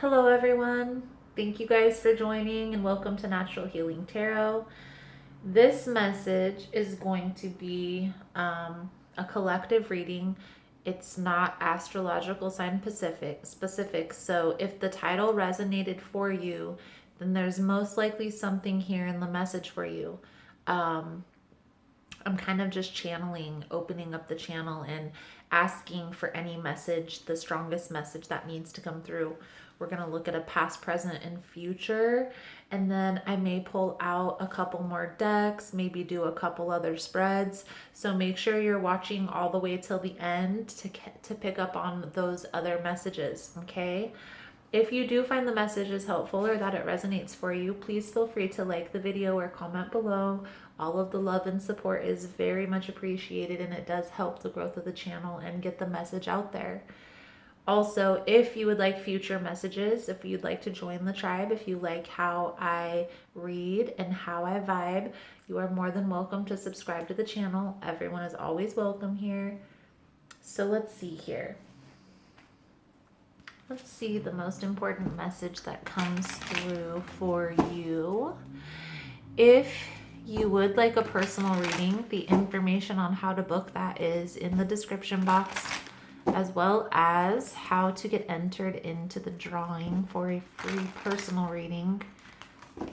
Hello, everyone. Thank you guys for joining and welcome to Natural Healing Tarot. This message is going to be a collective reading. It's not astrological sign specific. So if the title resonated for you, then there's most likely something here in the message for you. I'm kind of just channeling, opening up the channel and asking for any message, the strongest message that needs to come through. We're going to look at a past, present, and future. And then I may pull out a couple more decks, maybe do a couple other spreads. So make sure you're watching all the way till the end to pick up on those other messages, okay? If you do find the messages helpful or that it resonates for you, please feel free to like the video or comment below. All of the love and support is very much appreciated, and it does help the growth of the channel and get the message out there. Also, if you would like future messages, if you'd like to join the tribe, if you like how I read and how I vibe, you are more than welcome to subscribe to the channel. Everyone is always welcome here. So let's see here. Let's see the most important message that comes through for you. If you would like a personal reading, the information on how to book that is in the description box, as well as how to get entered into the drawing for a free personal reading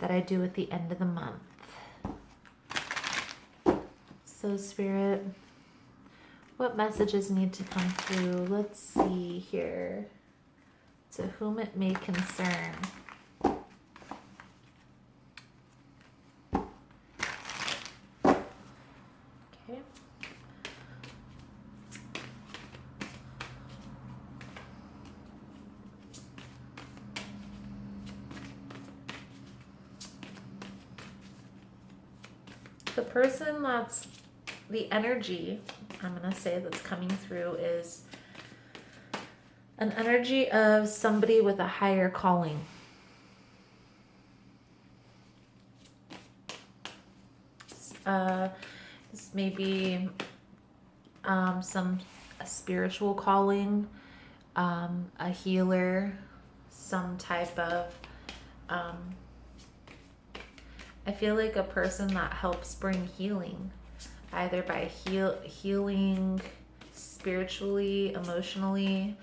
that I do at the end of the month. So, Spirit, what messages need to come through? Let's see here. To whom it may concern. Okay. The person that's the energy, I'm going to say, that's coming through is an energy of somebody with a higher calling. This may be a spiritual calling, a healer, some type of, I feel like a person that helps bring healing, either by healing spiritually, emotionally,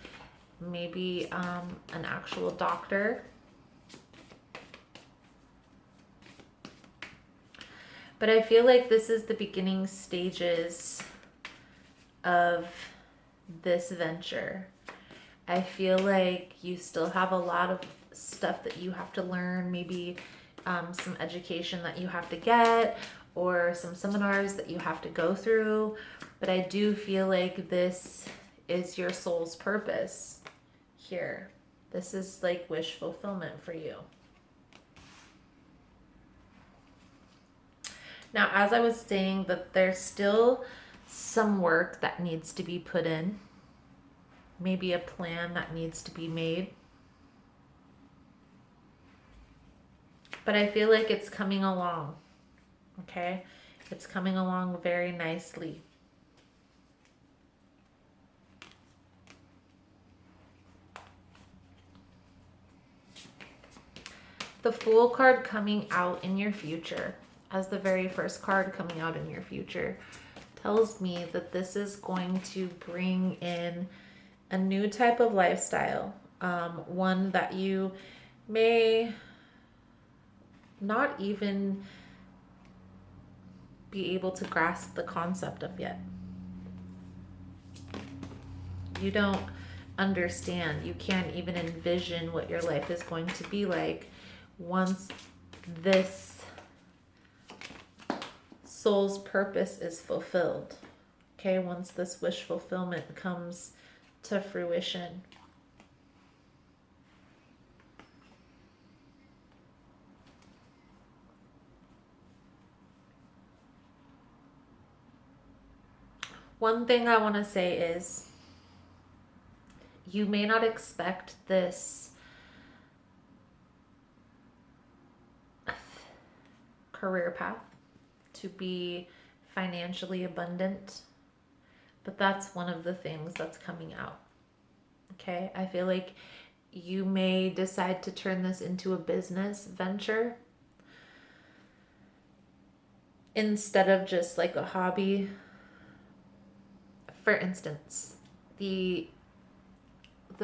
maybe an actual doctor. But I feel like this is the beginning stages of this venture. I feel like you still have a lot of stuff that you have to learn, maybe some education that you have to get, or some seminars that you have to go through. But I do feel like this is your soul's purpose here. This is like wish fulfillment for you. Now, as I was saying, that there's still some work that needs to be put in, maybe a plan that needs to be made. But I feel like it's coming along, okay? It's coming along very nicely. The Fool card coming out in your future, as the very first card coming out in your future, tells me that this is going to bring in a new type of lifestyle, one that you may not even be able to grasp the concept of yet. You don't understand. You can't even envision what your life is going to be like once this soul's purpose is fulfilled. Okay, once this wish fulfillment comes to fruition. One thing I want to say is you may not expect this career path to be financially abundant, but that's one of the things that's coming out. Okay, I feel like you may decide to turn this into a business venture instead of just like a hobby. For instance, the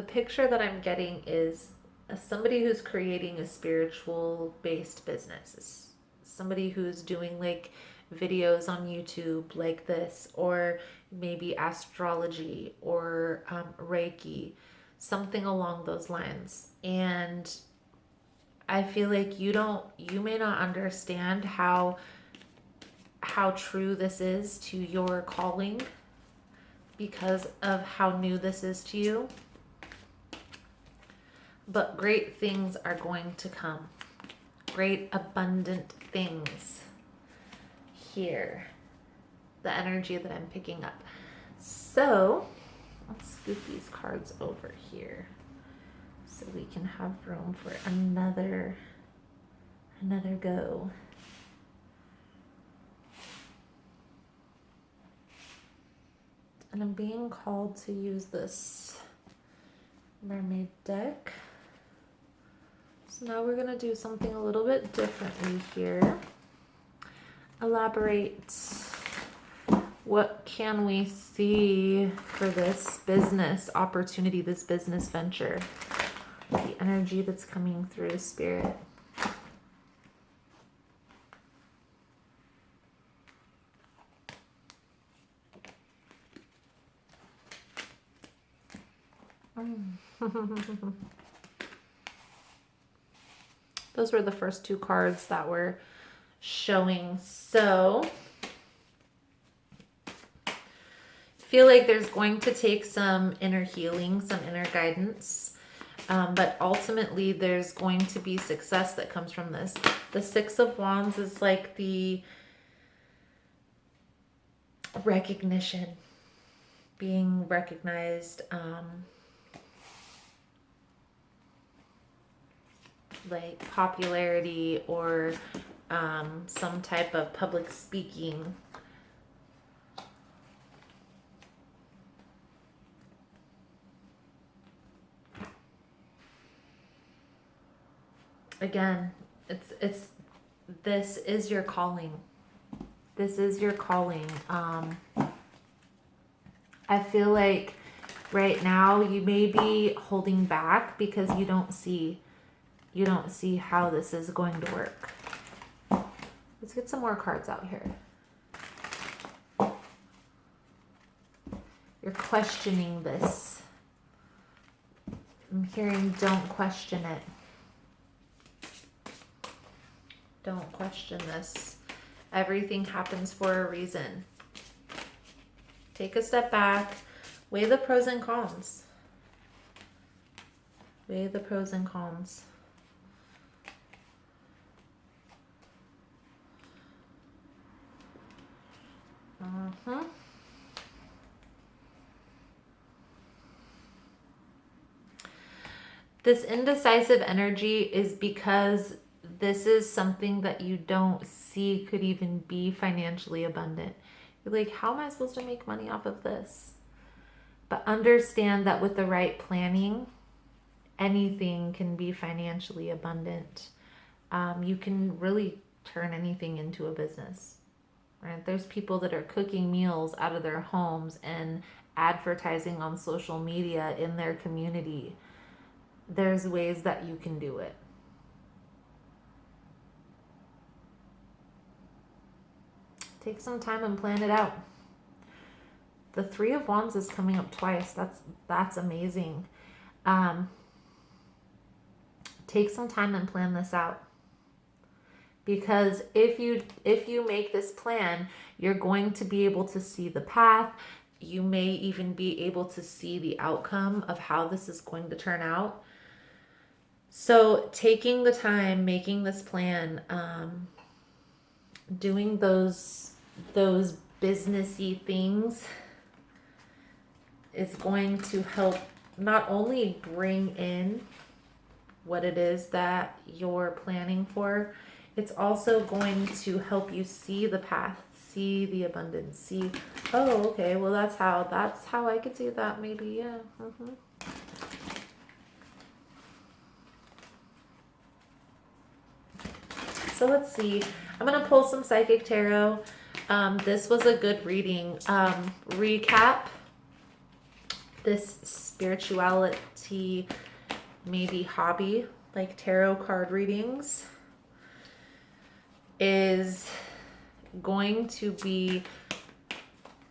picture that I'm getting is somebody who's creating a spiritual based business, somebody who's doing like videos on YouTube like this, or maybe astrology or Reiki, something along those lines. And I feel like you may not understand how true this is to your calling because of how new this is to you. But great things are going to come. Great abundant things here. The energy that I'm picking up. So let's scoot these cards over here so we can have room for another go. And I'm being called to use this mermaid deck. So now we're going to do something a little bit differently here. Elaborate. What can we see for this business opportunity, this business venture? The energy that's coming through, Spirit. Those were the first two cards that were showing. So I feel like there's going to take some inner healing, some inner guidance. But ultimately there's going to be success that comes from this. The Six of Wands is like the recognition, being recognized, like popularity or some type of public speaking. Again, it's this is your calling. This is your calling. I feel like right now you may be holding back because you don't see how this is going to work. Let's get some more cards out here. You're questioning this. I'm hearing don't question it. Don't question this. Everything happens for a reason. Take a step back. Weigh the pros and cons. Weigh the pros and cons. This indecisive energy is because this is something that you don't see could even be financially abundant. You're like, how am I supposed to make money off of this? But understand that with the right planning, anything can be financially abundant. You can really turn anything into a business, right? There's people that are cooking meals out of their homes and advertising on social media in their community. There's ways that you can do it. Take some time and plan it out. The Three of Wands is coming up twice. That's amazing. Take some time and plan this out. Because if you make this plan, you're going to be able to see the path. You may even be able to see the outcome of how this is going to turn out. So taking the time, making this plan, doing those businessy things is going to help not only bring in what it is that you're planning for, it's also going to help you see the path, see the abundance, see, oh, okay, well that's how I could see that maybe, yeah. So let's see. I'm going to pull some Psychic Tarot. This was a good reading. Recap. This spirituality, maybe hobby, like tarot card readings, is going to be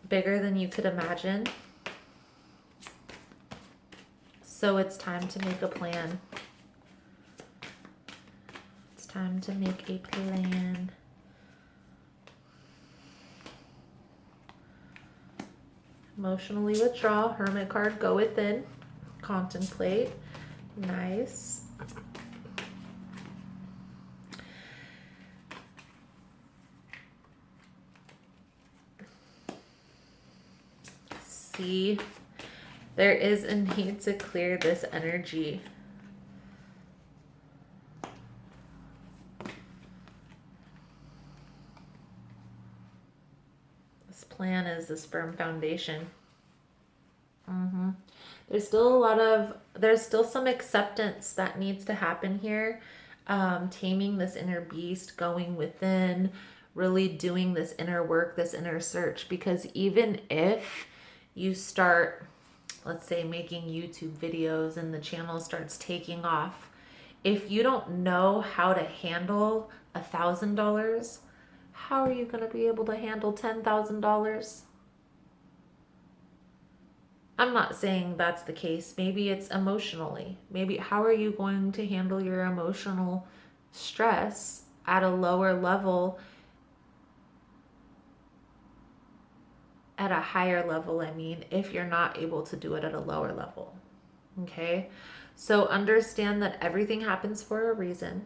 bigger than you could imagine. So it's time to make a plan. It's time to make a plan. Emotionally withdraw. Hermit card, go within. Contemplate. Nice. See, there is a need to clear this energy. This plan is this firm foundation. There's still some acceptance that needs to happen here. Taming this inner beast, going within, really doing this inner work, this inner search. Because even if you start, let's say, making YouTube videos and the channel starts taking off, if you don't know how to handle $1,000, how are you going to be able to handle $10,000? I'm not saying that's the case. Maybe it's emotionally. Maybe how are you going to handle your emotional stress at a lower level, at a higher level, I mean, if you're not able to do it at a lower level. Okay? So understand that everything happens for a reason.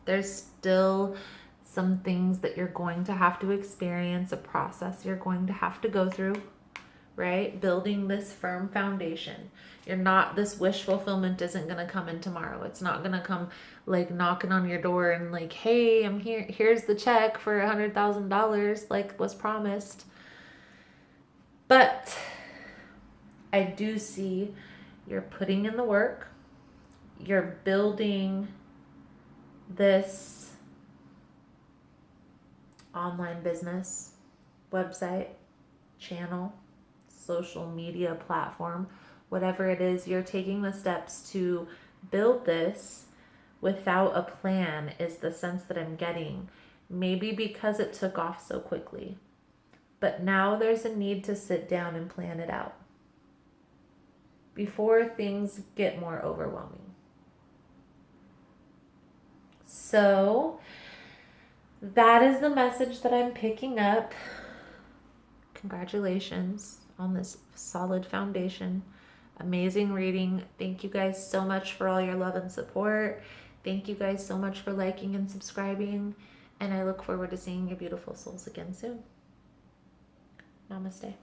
There's still some things that you're going to have to experience, a process you're going to have to go through. Right? Building this firm foundation. This wish fulfillment isn't going to come in tomorrow. It's not going to come like knocking on your door and like, hey, I'm here. Here's the check for $100,000 like was promised. But I do see you're putting in the work. You're building this online business, website, channel, social media platform, whatever it is, you're taking the steps to build this without a plan, is the sense that I'm getting. Maybe because it took off so quickly. But now there's a need to sit down and plan it out before things get more overwhelming. So that is the message that I'm picking up. Congratulations on this solid foundation. Amazing reading. Thank you guys so much for all your love and support. Thank you guys so much for liking and subscribing. And I look forward to seeing your beautiful souls again soon. Namaste.